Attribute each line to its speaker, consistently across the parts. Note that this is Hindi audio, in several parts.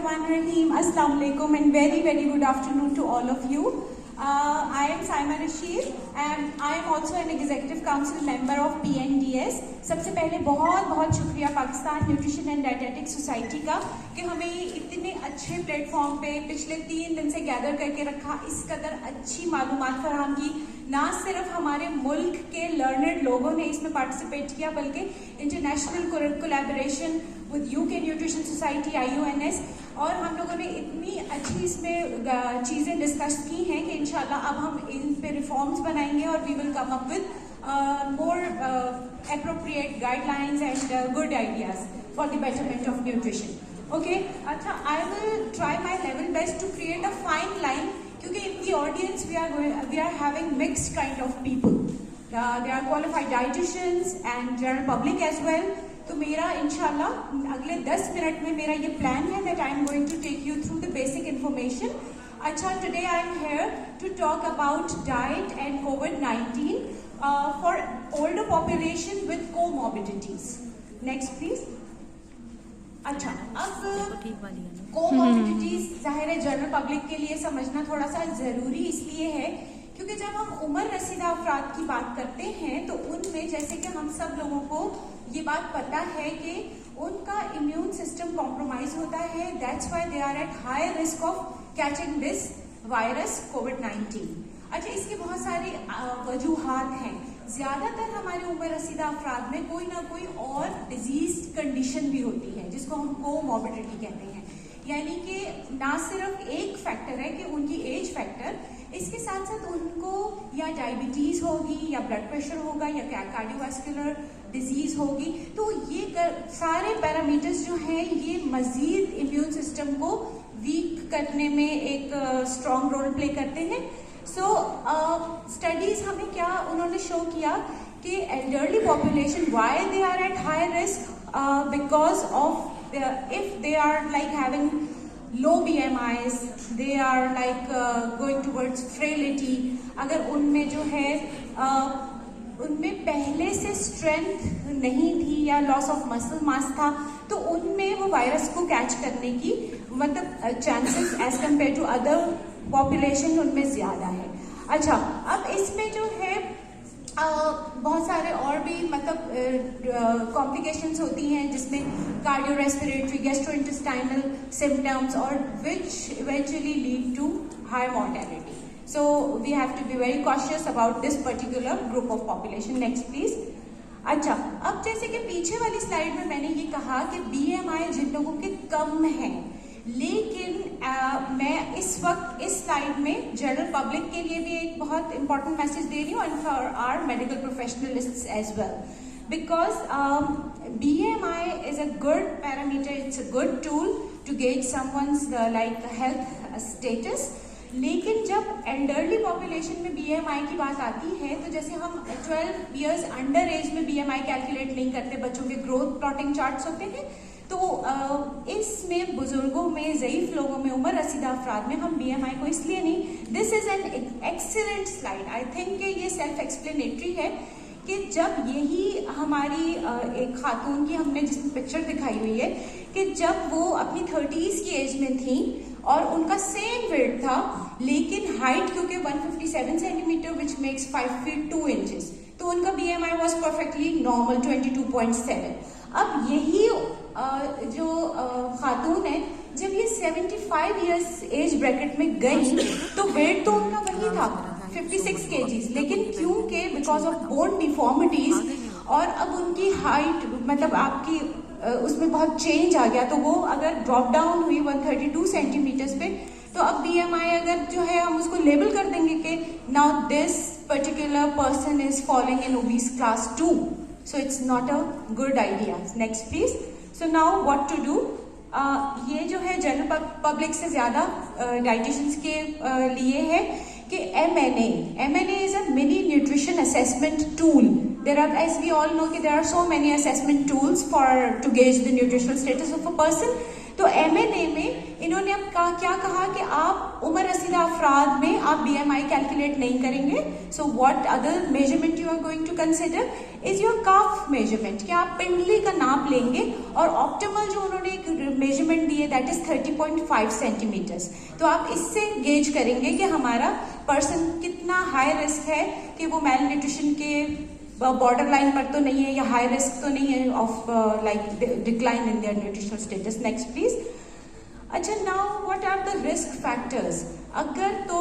Speaker 1: Bismillahirrahmanirrahim. Assalamu alaikum and very good afternoon to all of you. I am Saima Rashid and I am also an Executive Council member of PNDS. सबसे पहले बहुत शुक्रिया Pakistan nutrition and dietetics society का कि हमें ये इतने अच्छे प्लेटफॉर्म पे पिछले 3 दिन से गैदर करके रखा, इस कदर अच्छी मालूमात फराहम की। ना सिर्फ हमारे मुल्क के लर्नड लोगों ने इसमें पार्टिसिपेट किया बल्कि international collaboration with UK nutrition society IUNS, और हम लोगों ने इतनी अच्छी इसमें चीज़ें डिस्कस की हैं कि इंशाल्लाह अब हम इन पे रिफॉर्म्स बनाएंगे और we will come up with more appropriate guidelines and good ideas for the betterment of nutrition. Okay, अच्छा, I will try my level best to create a fine line क्योंकि in the audience we are having mixed kind of people. There are qualified dietitians and general public as well. तो मेरा इंशाल्लाह अगले 10 मिनट में मेरा ये प्लान है that I am going to take you through the basic information. अच्छा, today I am here to talk about diet and COVID-19 for older population with comorbidities. Next please. अच्छा, अब कोमॉर्बिडिटीज जाहिर है जनरल पब्लिक के लिए समझना थोड़ा सा जरूरी इसलिए है क्योंकि जब हम उम्र रसीदा अफराद की बात करते हैं तो उनमें जैसे कि हम सब लोगों को ये बात पता है कि उनका इम्यून सिस्टम कॉम्प्रोमाइज होता है। That's why they are at high risk of catching this virus कोविड-19। अच्छा, इसके बहुत सारे वजूहात हैं। ज्यादातर हमारे उम्र रसीदा अफराद में कोई ना कोई और डिजीज कंडीशन भी होती है जिसको हम कोमॉर्बिडिटी कहते हैं, यानी कि ना सिर्फ एक फैक्टर है कि उनकी एज फैक्टर, इसके साथ साथ उनको या डायबिटीज होगी या ब्लड प्रेशर होगा या कार्डियोवास्कुलर डिजीज होगी। तो ये सारे पैरामीटर्स जो हैं ये मजीद इम्यून सिस्टम को वीक करने में एक स्ट्रॉन्ग रोल प्ले करते हैं। स्टडीज हमें क्या उन्होंने शो किया कि elderly population why they are at high risk because of if they are like having low BMIs, they are like going towards frailty, अगर उनमें जो है उनमें पहले से स्ट्रेंथ नहीं थी या लॉस ऑफ मसल मास था तो उनमें वो वायरस को कैच करने की मतलब chances as compared to other population उनमें ज्यादा है। अच्छा, अब इसमें जो है बहुत सारे और भी मतलब कॉम्प्लिकेशंस होती हैं जिसमें कार्डियो रेस्पिरेटरी गैस्ट्रोइंटेस्टाइनल सिम्टम्स और which eventually lead to high mortality. So we have to be very cautious about this particular group of population. Next please. अच्छा, अब जैसे कि पीछे वाली स्लाइड में मैंने ये कहा कि BMI जिन लोगों के कम है, लेकिन मैं इस वक्त इस स्लाइड में जनरल पब्लिक के लिए भी एक बहुत इंपॉर्टेंट मैसेज दे रही हूँ and for our medical professionalists as well because BMI is a good parameter, it's a good tool to gauge someone's like health status. लेकिन जब एल्डरली पॉपुलेशन में BMI की बात आती है तो जैसे हम 12 इयर्स अंडर एज में BMI कैलकुलेट नहीं करते, बच्चों के ग्रोथ प्लॉटिंग चार्ट्स होते हैं, तो इसमें बुजुर्गों में, ज़ईफ लोगों में, उम्र रसीदा अफराद में हम BMI को इसलिए नहीं। This is an excellent slide, I think ये सेल्फ एक्सप्लेनेटरी है कि जब यही हमारी एक खातून की हमने जिसमें पिक्चर दिखाई हुई है कि जब वो अपनी 30s की एज में थी और उनका सेम वेट था लेकिन हाइट क्योंकि 157 centimetre which makes 5 feet 2 inches, तो उनका BMI वॉज परफेक्टली नॉर्मल 22.7। अब यही जो खातून है जब ये 75 इयर्स एज ब्रैकेट में गई तो वेट तो उनका वही था 56 kgs, लेकिन क्योंकि बिकॉज ऑफ बोन डिफॉर्मिटीज और अब उनकी हाइट मतलब आपकी उसमें बहुत चेंज आ गया तो वो अगर ड्रॉप डाउन हुई 132 सेंटीमीटर्स पे तो अब BMI अगर जो है हम उसको लेबल कर देंगे कि now this particular person is following in obese class 2, so it's not a good idea. Next please. So now what to do. ये जो है जनरल पब्लिक से ज्यादा डाइटिशियंस के लिए है कि MNA is a mini nutrition assessment tool. There are, as we all know, कि there are so many assessment tools to gauge the nutritional status of a person. तो MNA में इन्होंने अब क्या कहा कि आप उम्र रसीदा अफराद में आप BMI कैलकुलेट नहीं करेंगे. So what other measurement you are going to consider is your calf measurement, कि आप पिंडली का नाप लेंगे और ऑप्टिमल जो उन्होंने एक मेजरमेंट दी है दैट इज 30.5 सेंटीमीटर्स. तो आप इससे गेज करेंगे कि हमारा पर्सन कितना हाई रिस्क है कि वो मेल न्यूट्रिशन के बॉर्डर लाइन पर तो नहीं है या हाई रिस्क तो नहीं है of like decline in their nutritional status. Next please. अच्छा, now what are the risk factors. अगर तो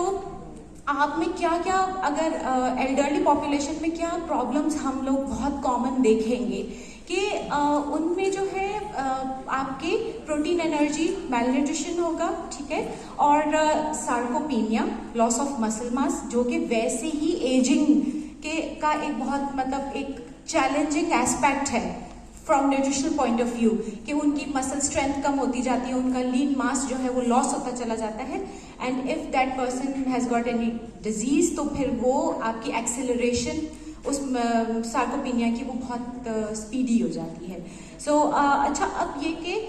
Speaker 1: आप में क्या क्या, अगर एल्डरली पॉपुलेशन में क्या प्रॉब्लम्स हम लोग बहुत कॉमन देखेंगे कि उनमें जो है आपकी प्रोटीन एनर्जी मैलन्यूट्रिशन होगा, ठीक है, और sarcopenia, loss of muscle mass, जो कि वैसे ही एजिंग के का एक बहुत मतलब एक चैलेंजिंग एस्पेक्ट है from nutritional point of view, कि उनकी मसल स्ट्रेंथ कम होती जाती है, उनका लीन मास जो है वो लॉस होता चला जाता है. And if that person has got any disease तो फिर वो आपकी एक्सेलरेशन उस सार्कोपीनिया की वो बहुत स्पीडी हो जाती है. सो अच्छा, अब ये कि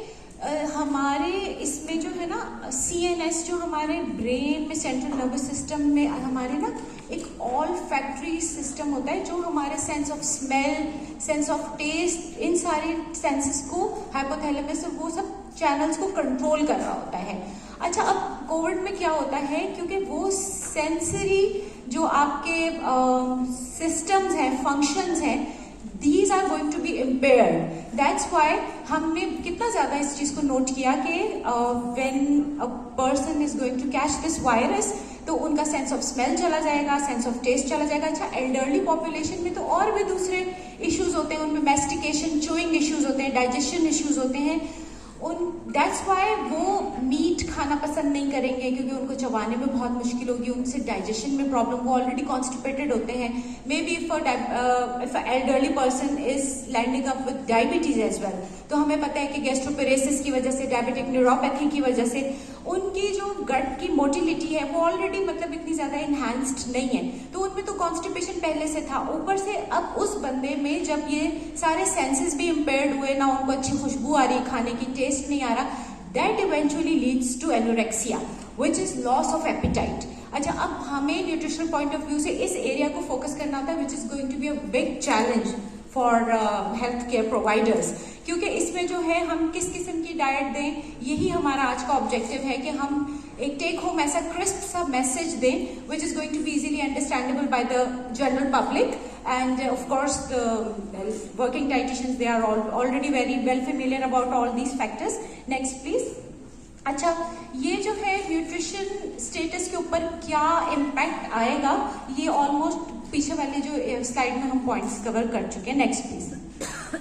Speaker 1: हमारे इसमें जो है ना CNS, जो हमारे ब्रेन में सेंट्रल नर्वस सिस्टम में हमारे ना एक ऑल फैक्ट्री सिस्टम होता है जो हमारे sense of smell, sense of taste, इन सारे सेंसेस को हाइपोथैलेमस और वो सब चैनल्स को कंट्रोल कर रहा होता है. अच्छा, अब कोविड में क्या होता है, क्योंकि वो सेंसरी जो आपके सिस्टम्स हैं, फंक्शंस हैं, these are going to be impaired. That's why हमने कितना ज्यादा इस चीज को नोट किया कि when a person is going to catch this virus तो उनका सेंस ऑफ स्मेल चला जाएगा, सेंस ऑफ टेस्ट चला जाएगा. अच्छा, एल्डरली पॉपुलेशन में तो और भी दूसरे इश्यूज होते हैं, उनमें मैस्टिकेशन, च्यूइंग इश्यूज होते हैं, डाइजेशन इश्यूज होते हैं. दैट्स वाई वो मीट खाना पसंद नहीं करेंगे क्योंकि उनको चबाने में बहुत मुश्किल होगी, उनसे डाइजेशन में प्रॉब्लम, वो ऑलरेडी कॉन्स्टिपेटेड होते हैं. Maybe if elderly person is landing up with diabetes as well, तो हमें पता है कि गैस्ट्रोपेरेसिस की वजह से, डायबिटिक न्यूरोपैथी की वजह से उनकी जो गट की मोटिलिटी है वो ऑलरेडी मतलब इतनी ज्यादा इनहैंस्ड नहीं है, तो उनमें तो कॉन्स्टिपेशन पहले से था. ऊपर से अब उस बंदे में जब ये सारे सेंसेस भी इम्पेयर्ड हुए, ना उनको अच्छी खुशबू आ रही खाने की, टेस्ट नहीं आ रहा, that eventually leads to anorexia which is loss of appetite. अच्छा, अब हमें न्यूट्रिशनल पॉइंट ऑफ व्यू से इस एरिया को फोकस करना होता है which is going to be a big challenge for health care providers, क्योंकि इसमें जो है हम किस किस्म की डाइट दें, यही हमारा आज का ऑब्जेक्टिव है कि हम एक टेक होम ऐसा क्रिस्प सा मैसेज दें which is going to be easily understandable by the general public. And of course working dietitians, they are already very well familiar about all these factors. Next please. अच्छा, ये जो है न्यूट्रिशन स्टेटस के ऊपर क्या इम्पैक्ट आएगा, ये ऑलमोस्ट पीछे वाले जो स्लाइड में हम पॉइंट्स कवर कर चुके हैं. Next please.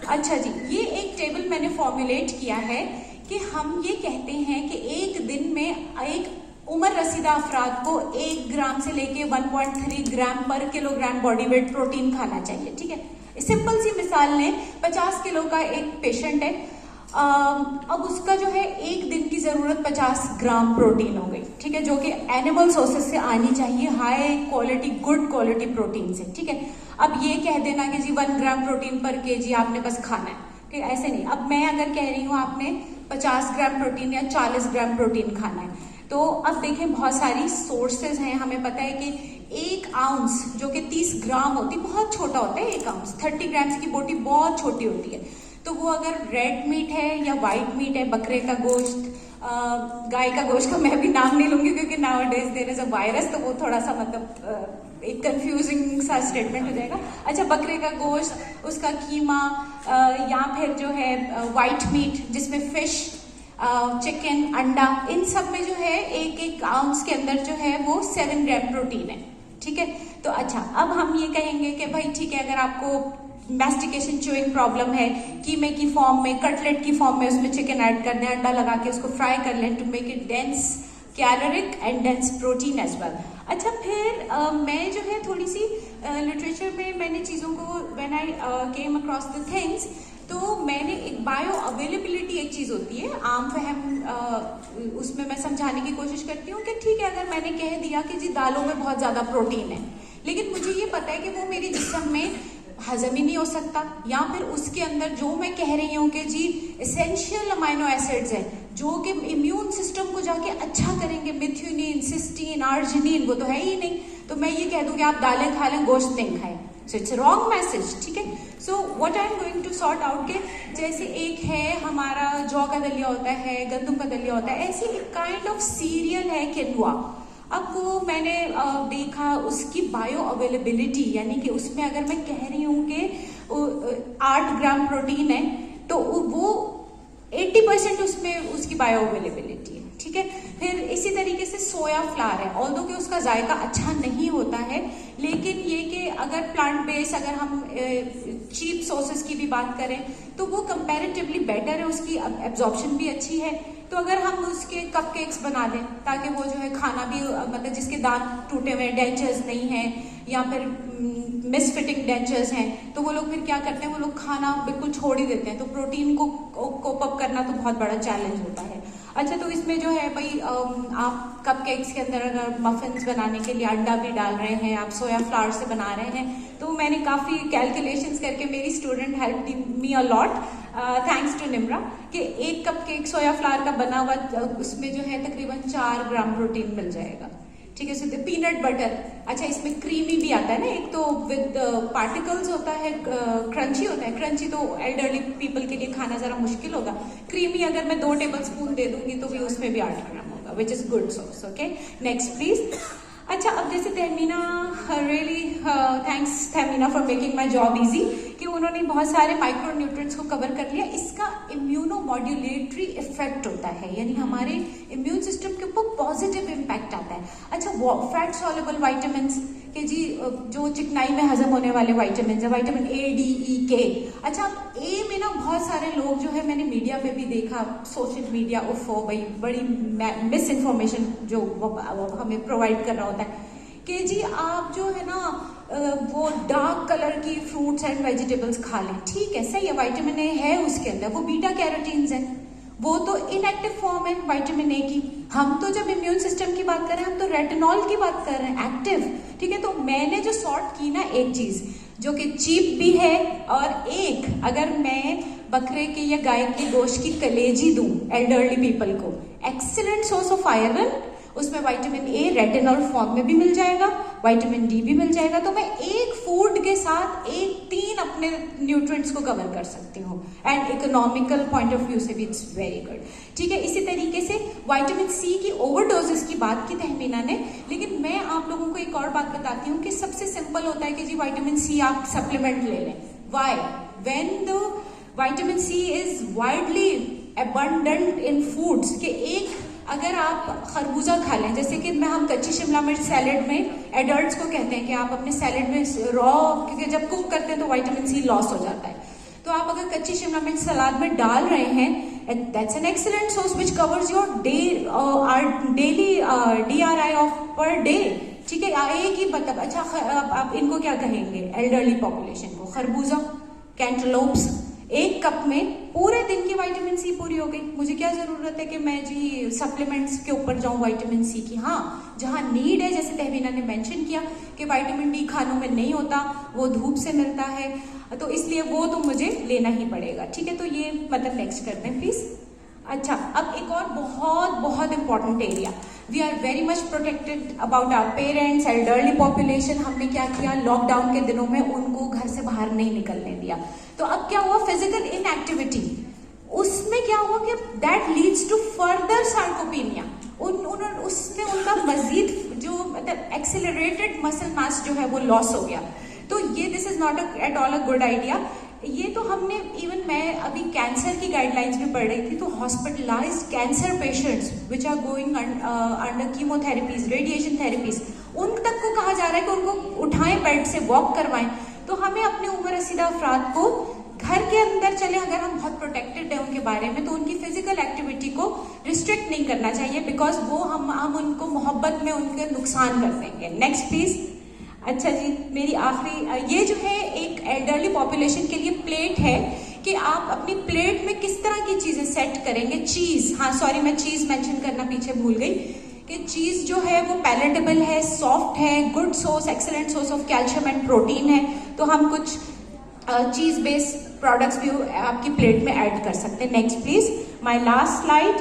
Speaker 1: अच्छा जी, ये एक टेबल मैंने फॉर्मुलेट किया है कि हम ये कहते हैं कि एक दिन में एक उम्र रसीदा अफराद को 1 ग्राम से लेके 1.3 ग्राम पर किलोग्राम बॉडी वेट प्रोटीन खाना चाहिए, ठीक है. सिंपल सी मिसाल लें, 50 किलो का एक पेशेंट है, अब उसका जो है एक दिन की जरूरत 50 ग्राम प्रोटीन हो गई, ठीक है, जो कि एनिमल सोर्सेस से आनी चाहिए, high quality, good quality protein से, ठीक है. अब ये कह देना कि जी 1 ग्राम प्रोटीन पर केजी आपने बस खाना है, ठीक है, ऐसे नहीं. अब मैं अगर कह रही हूँ आपने 50 ग्राम प्रोटीन या 40 ग्राम प्रोटीन खाना है, तो अब देखें बहुत सारी सोर्सेज हैं. हमें पता है कि 1 आउंस जो कि 30 ग्राम होती, बहुत छोटा होता है 1 आउंस, 30 ग्राम्स की बोटी बहुत छोटी होती है. तो वो अगर रेड मीट है या वाइट मीट है, बकरे का गोश्त, गाय का गोश्त का मैं भी नाम नहीं लूंगी क्योंकि nowadays there is a virus, तो वो थोड़ा सा मतलब एक कंफ्यूजिंग सा स्टेटमेंट हो जाएगा. अच्छा, बकरे का गोश्त, उसका कीमा, या फिर जो है वाइट मीट जिसमें फिश, चिकन, अंडा, इन सब में जो है 1 आउंस के अंदर जो है वो 7 ग्राम प्रोटीन है, ठीक है. तो अच्छा, अब हम ये कहेंगे कि भाई ठीक है, अगर आपको मैस्टिकेशन च्यूइंग प्रॉब्लम है, कीमे की फॉर्म में, कटलेट की फॉर्म में उसमें चिकन ऐड कर दें, अंडा लगा के उसको फ्राई कर लें to make it dense caloric and dense protein as well. अच्छा, फिर मैं जो है थोड़ी सी लिटरेचर में मैंने चीज़ों को when I came across the things, तो मैंने एक बायो अवेलेबिलिटी एक चीज़ होती है, आम फहम, उसमें मैं समझाने की कोशिश करती हूँ कि ठीक है, अगर मैंने कह दिया कि जी दालों में बहुत ज़्यादा प्रोटीन है, लेकिन मुझे ये पता है कि वो मेरे जिस्म में हजम ही नहीं हो सकता, या फिर उसके अंदर जो मैं कह रही हूँ कि जी एसेंशियल अमाइनो एसिड्स हैं जो कि इम्यून सिस्टम को जाके अच्छा करेंगे, मिथ्योनिन, सिस्टीन, आर्जिनिन, वो तो है ही नहीं। तो मैं ये कह दूं कि आप दालें खा लें, गोश्त नहीं खाएं, सो इट्स रॉन्ग मैसेज, ठीक है। So what I am going to sort out के जैसे एक है हमारा जौ का दलिया होता है, गंदम का दलिया होता है, ऐसी एक काइंड ऑफ सीरियल है किनुआ। अब वो मैंने देखा उसकी बायो अवेलेबिलिटी, यानी कि उसमें अगर मैं कह रही हूँ कि 8 ग्राम प्रोटीन है तो वो 80% उसमें उसकी बायो अवेलेबिलिटी है, ठीक है। फिर इसी तरीके से सोया फ्लावर है, ऑल्दो कि उसका जायका अच्छा नहीं होता है, लेकिन ये कि अगर प्लांट बेस्ड, अगर हम चीप सोर्सेस की भी बात करें तो वो कंपैरेटिवली बेटर है, उसकी एब्जॉर्प्शन भी अच्छी है। तो अगर हम उसके कपकेक्स बना दें ताकि वो जो है खाना भी, मतलब जिसके दांत टूटे हुए, डेंचर्स नहीं है या फिर मिसफिटिंग डेंचर्स हैं, तो वो लोग फिर क्या करते हैं, वो लोग खाना बिल्कुल छोड़ ही देते हैं। तो प्रोटीन को कोप अप करना तो बहुत बड़ा चैलेंज होता है। अच्छा, तो इसमें जो है भाई आप कपकेक्स के अंदर अगर मफिन्स बनाने के लिए अंडा भी डाल रहे हैं, आप सोया फ्लावर से बना रहे हैं, तो मैंने काफ़ी कैलकुलेशंस करके, मेरी student help me a lot, thanks to Nimra, कि एक कपकेक सोया फ्लावर का बना हुआ उसमें जो है तकरीबन 4 ग्राम प्रोटीन मिल जाएगा, ठीक है। सो पीनट बटर, अच्छा इसमें क्रीमी भी आता है ना, एक तो विद पार्टिकल्स होता है, क्रंची होता है। क्रंची तो एल्डरली पीपल के लिए खाना जरा मुश्किल होगा, क्रीमी अगर मैं 2 टेबल स्पून दे दूंगी तो भी उसमें भी 8 ग्राम होगा, which is good source, okay. Next please. अच्छा, अब जैसे Tahmina, really thanks Tahmina for making my job easy, कि उन्होंने बहुत सारे माइक्रो न्यूट्रिएंट्स को कवर कर लिया। इसका इम्यूनोमॉड्यूलेटरी इफेक्ट होता है, यानी हमारे इम्यून सिस्टम के ऊपर पॉजिटिव इम्पैक्ट आता है। अच्छा, फैट सॉल्युबल वाइटामिन के जी, जो चिकनाई में हजम होने वाले वाइटामिन है, विटामिन ए, डी, ई, के। अच्छा, ए में ना बहुत सारे लोग जो है, मैंने मीडिया पे भी देखा, सोशल मीडिया, उफ़ो भाई बड़ी मिस इन्फॉर्मेशन जो हमें प्रोवाइड कर रहा होता है कि जी आप जो है ना वो डार्क कलर की फ्रूट्स एंड वेजिटेबल्स खा लें, ठीक है, सही है, विटामिन ए है उसके अंदर, वो बीटा कैरोटीन्स है, वो तो इनएक्टिव फॉर्म है विटामिन ए की। हम तो जब इम्यून सिस्टम की बात कर रहे हैं, हम तो रेटिनॉल की बात कर रहे हैं, एक्टिव, ठीक है। तो मैंने जो सॉर्ट की ना, एक चीज जो कि चीप भी है, और एक अगर मैं बकरे के या गाय के गोश्त की कलेजी दूं एल्डरली पीपल को, एक्सीलेंट सोर्स ऑफ आयरन, उसमें विटामिन ए रेटिनॉल फॉर्म में भी मिल जाएगा, विटामिन डी भी मिल जाएगा। तो मैं एक फूड के साथ 3 अपने न्यूट्रिएंट्स को कवर कर सकती हूँ, and economical point of view से भी इट्स वेरी गुड, ठीक है। इसी तरीके से विटामिन सी की ओवरडोजेस की बात की तहमीना ने, लेकिन मैं आप लोगों को एक और बात बताती हूँ कि सबसे सिंपल होता है कि जी विटामिन सी आप सप्लीमेंट ले लें। Why? When the vitamin C is widely abundant in foods, के एक अगर आप खरबूजा खा लें, जैसे कि हम कच्ची शिमला मिर्च सैलेड में एडल्ट्स को कहते हैं कि आप अपने सैलेड में रॉ, क्योंकि जब कुक करते हैं तो विटामिन सी लॉस हो जाता है, तो आप अगर कच्ची शिमला मिर्च सलाद में डाल रहे हैं, that's an excellent source which covers your daily DRI of per day, ठीक है। एक ही मतलब, अच्छा आप इनको क्या कहेंगे, एल्डरली पॉपुलेशन को, खरबूजा, कैंटलोप्स, 1 कप में पूरे दिन की विटामिन सी पूरी हो गई। मुझे क्या जरूरत है कि मैं जी सप्लीमेंट्स के ऊपर जाऊं विटामिन सी की। हाँ, जहां नीड है, जैसे तहमीना ने मेंशन किया कि विटामिन डी खानों में नहीं होता, वो धूप से मिलता है, तो इसलिए वो तो मुझे लेना ही पड़ेगा, ठीक है। तो ये मतलब नेक्स्ट करते हैं प्लीज। अच्छा, अब एक और बहुत बहुत important area, we are very much protected about our parents, elderly population. हमने क्या किया, लॉकडाउन के दिनों में उनको घर से बाहर नहीं निकलने दिया। तो अब क्या हुआ, फिजिकल इनएक्टिविटी, उसमें क्या हुआ कि that leads to further sarcopenia, उसमें उनका मजीद जो मतलब एक्सेलरेटेड मसल मास जो है वो लॉस हो गया। तो ये this is not at all a good idea. ये तो हमने, इवन मैं अभी कैंसर की गाइडलाइंस में पढ़ रही थी, तो hospitalised cancer patients which are going under chemotherapies, radiation therapies, उन तक को कहा जा रहा है कि उनको उठाएं, बेड से वॉक करवाएं। तो हमें अपने उम्र रसीदा अफराद को घर के अंदर चले, अगर हम बहुत प्रोटेक्टेड है उनके बारे में, तो उनकी फिजिकल एक्टिविटी को रिस्ट्रिक्ट नहीं करना चाहिए, बिकॉज वो हम उनको मोहब्बत में उनके नुकसान कर देंगे। Next please. अच्छा जी, मेरी आखिरी, ये जो है एक एल्डरली पॉपुलेशन के लिए प्लेट है कि आप अपनी प्लेट में किस तरह की चीजें सेट करेंगे। चीज, हाँ सॉरी, मैं चीज मेंशन करना पीछे भूल गई कि चीज जो है वो पैलेटेबल है, सॉफ्ट है, good source, excellent source of calcium and protein है। तो हम कुछ चीज बेस्ड प्रोडक्ट्स भी आपकी प्लेट में ऐड कर सकते हैं। Next please, my last slide.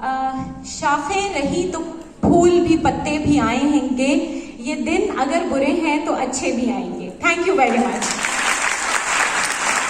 Speaker 1: शाखें रही तो फूल भी पत्ते भी आए होंगे, ये दिन अगर बुरे हैं तो अच्छे भी आएंगे। Thank you very much.